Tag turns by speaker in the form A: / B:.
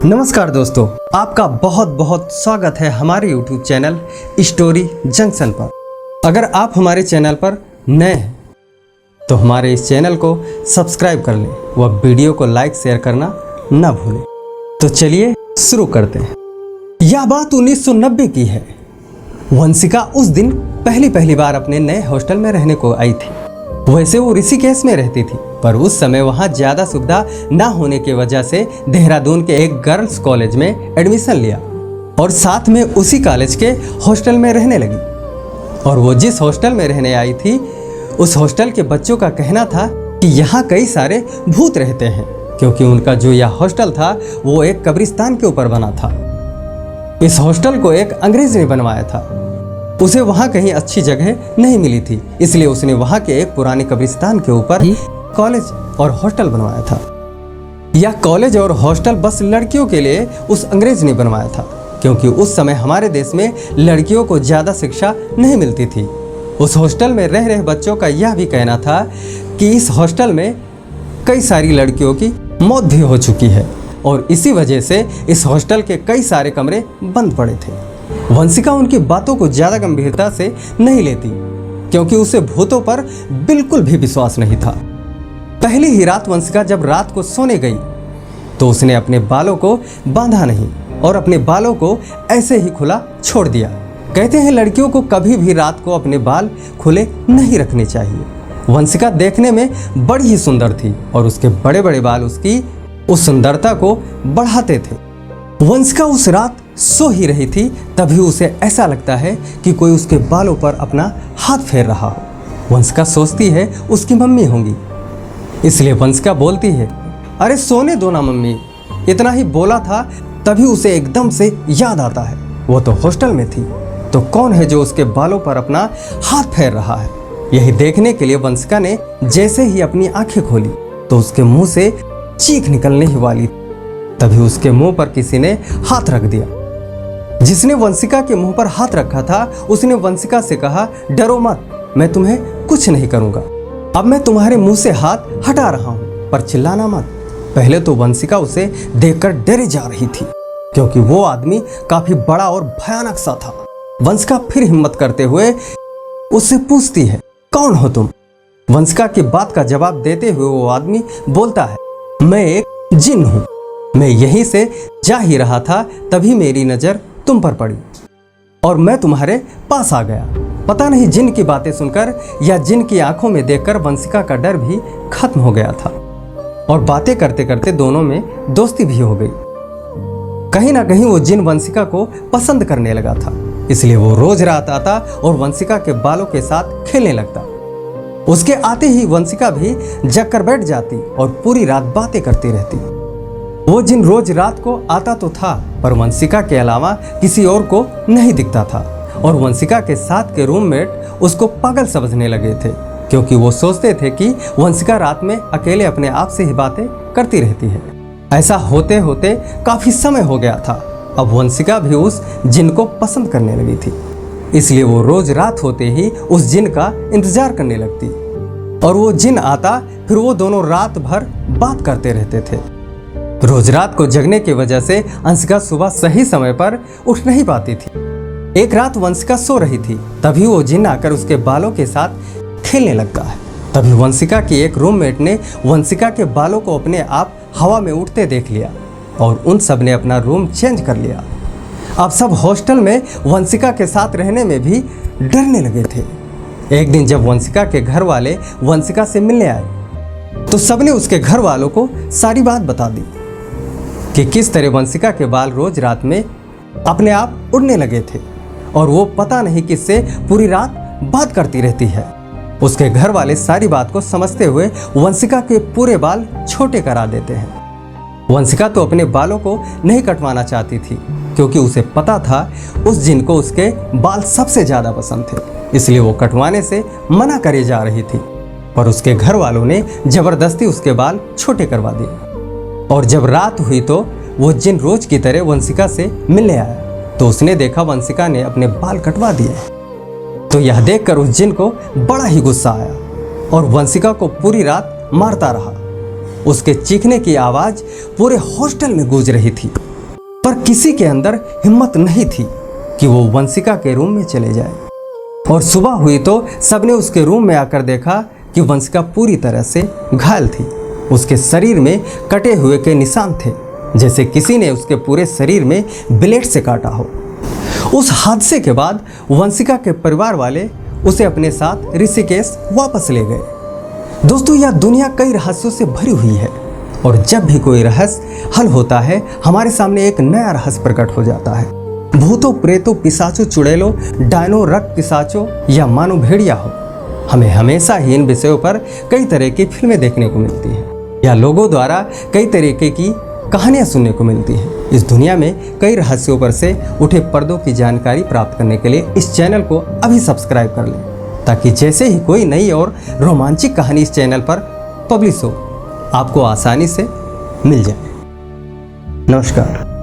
A: नमस्कार दोस्तों, आपका बहुत बहुत स्वागत है हमारे YouTube चैनल स्टोरी जंक्शन पर। अगर आप हमारे चैनल पर नए हैं तो हमारे इस चैनल को सब्सक्राइब कर लें व वीडियो को लाइक शेयर करना न भूलें। तो चलिए शुरू करते हैं। यह बात 1990 की है। वंशिका उस दिन पहली बार अपने नए हॉस्टल में रहने को आई थी। वैसे वो ऋषिकेश में रहती थी, पर उस समय वहाँ ज़्यादा सुविधा न होने की वजह से देहरादून के एक गर्ल्स कॉलेज में एडमिशन लिया और साथ में उसी कॉलेज के हॉस्टल में रहने लगी। और वो जिस हॉस्टल में रहने आई थी, उस हॉस्टल के बच्चों का कहना था कि यहाँ कई सारे भूत रहते हैं, क्योंकि उनका जो यह हॉस्टल था वो एक कब्रिस्तान के ऊपर बना था। इस हॉस्टल को एक अंग्रेज ने बनवाया था। उसे वहाँ कहीं अच्छी जगह नहीं मिली थी, इसलिए उसने वहाँ के एक पुराने कब्रिस्तान के ऊपर ही कॉलेज और हॉस्टल बनवाया था। यह कॉलेज और हॉस्टल बस लड़कियों के लिए उस अंग्रेज ने बनवाया था, क्योंकि उस समय हमारे देश में लड़कियों को ज़्यादा शिक्षा नहीं मिलती थी। उस हॉस्टल में रह रहे बच्चों का यह भी कहना था कि इस हॉस्टल में कई सारी लड़कियों की मौत भी हो चुकी है और इसी वजह से इस हॉस्टल के कई सारे कमरे बंद पड़े थे। वंशिका उनकी बातों को ज़्यादा गंभीरता से नहीं लेती, क्योंकि उसे भूतों पर बिल्कुल भी विश्वास नहीं था। पहली ही रात वंशिका जब रात को सोने गई तो उसने अपने बालों को बांधा नहीं और अपने बालों को ऐसे ही खुला छोड़ दिया। कहते हैं लड़कियों को कभी भी रात को अपने बाल खुले नहीं रखने चाहिए। वंशिका देखने में बड़ी ही सुंदर थी और उसके बड़े बड़े बाल उसकी उस सुंदरता को बढ़ाते थे। वंशिका उस रात सो ही रही थी, तभी उसे ऐसा लगता है कि कोई उसके बालों पर अपना हाथ फेर रहा हो। वंशिका सोचती है उसकी मम्मी होंगी, इसलिए वंशिका बोलती है, अरे सोने दो ना मम्मी। इतना ही बोला था, तभी उसे एकदम से याद आता है वो तो हॉस्टल में थी, तो कौन है जो उसके बालों पर अपना हाथ फेर रहा है। यही देखने के लिए वंशिका ने जैसे ही अपनी आंखें खोली तो उसके मुंह से चीख निकलने ही वाली, तभी उसके मुंह पर किसी ने हाथ रख दिया। जिसने वंशिका के मुंह पर हाथ रखा था उसने वंशिका से कहा, डरो मत, मैं तुम्हें कुछ नहीं करूंगा। अब मैं तुम्हारे मुंह से हाथ हटा रहा हूं, पर चिल्लाना मत। पहले तो वंशिका उसे देखकर डरी जा रही थी, क्योंकि वो आदमी काफी बड़ा और भयानक सा था। वंशिका फिर हिम्मत करते हुए उससे पूछती है, कौन हो तुम? वंशिका की बात का जवाब देते हुए वो आदमी बोलता है, मैं एक जिन हूं। मैं यहीं से जा ही रहा था, तभी मेरी नजर तुम पर पड़ी और मैं तुम्हारे पास आ गया। पता नहीं जिन की बातें सुनकर या जिन की आंखों में देखकर वंशिका का डर भी खत्म हो गया था और बातें करते करते दोनों में दोस्ती भी हो गई। कहीं ना कहीं वो जिन वंशिका को पसंद करने लगा था, इसलिए वो रोज रात आता और वंशिका के बालों के साथ खेलने लगता। उसके आते ही वंशिका भी जग कर बैठ जाती और पूरी रात बातें करती रहती। वो जिन रोज रात को आता तो था, पर वंशिका के अलावा किसी और को नहीं दिखता था और वंशिका के साथ के रूममेट उसको पागल समझने लगे थे, क्योंकि वो सोचते थे कि वंशिका रात में अकेले अपने आप से ही बातें करती रहती है। ऐसा होते होते काफी समय हो गया था। अब वंशिका भी उस जिन को पसंद करने लगी थी, इसलिए वो रोज रात होते ही उस जिन का इंतजार करने लगती और वो जिन आता, फिर वो दोनों रात भर बात करते रहते थे। रोज रात को जगने की वजह से वंशिका सुबह सही समय पर उठ नहीं पाती थी। एक रात वंशिका सो रही थी, तभी वो जिन आकर उसके बालों के साथ खेलने लगता है। तभी वंशिका की एक रूममेट ने वंशिका के बालों को अपने आप हवा में उड़ते देख लिया और उन सब ने अपना रूम चेंज कर लिया। अब सब हॉस्टल में वंशिका के साथ रहने में भी डरने लगे थे। एक दिन जब वंशिका के घर वाले वंशिका से मिलने आए तो सबने उसके घर वालों को सारी बात बता दी कि किस तरह वंशिका के बाल रोज रात में अपने आप उड़ने लगे थे और वो पता नहीं किससे पूरी रात बात करती रहती है। उसके घर वाले सारी बात को समझते हुए वंशिका के पूरे बाल छोटे करा देते हैं। वंशिका तो अपने बालों को नहीं कटवाना चाहती थी, क्योंकि उसे पता था उस जिन को उसके बाल सबसे ज़्यादा पसंद थे, इसलिए वो कटवाने से मना करे जा रही थी। पर उसके घर वालों ने ज़बरदस्ती उसके बाल छोटे करवा दिए और जब रात हुई तो वो जिन रोज की तरह वंशिका से मिलने आया तो उसने देखा वंशिका ने अपने बाल कटवा दिए। तो यह देखकर उस जिन को बड़ा ही गुस्सा आया और वंशिका को पूरी रात मारता रहा। उसके चीखने की आवाज़ पूरे हॉस्टल में गूंज रही थी। पर किसी के अंदर हिम्मत नहीं थी कि वो वंशिका के रूम में चले जाए। और सुबह हुई तो सबने उसके रूम में आकर देखा कि वंशिका पूरी तरह से घायल थी। उसके शरीर में कटे हुए के निशान थे, जैसे किसी ने उसके पूरे शरीर में ब्लेड से काटा हो। उस हादसे के बाद वंशिका के परिवार वाले उसे अपने साथ ऋषिकेश वापस ले गए। दोस्तों, यह दुनिया कई रहस्यों से भरी हुई है और जब भी कोई रहस्य हल होता है हमारे सामने एक नया रहस्य प्रकट हो जाता है। भूतों, प्रेतों, पिशाचों, चुड़ैलों, डायनो, रक्त पिशाचों या मानो भेड़िया हो, हमें हमेशा ही इन विषयों पर कई तरह की फिल्में देखने को मिलती हैं या लोगों द्वारा कई तरीके की कहानियां सुनने को मिलती हैं। इस दुनिया में कई रहस्यों पर से उठे पर्दों की जानकारी प्राप्त करने के लिए इस चैनल को अभी सब्सक्राइब कर लें, ताकि जैसे ही कोई नई और रोमांचक कहानी इस चैनल पर पब्लिश हो आपको आसानी से मिल जाए। नमस्कार।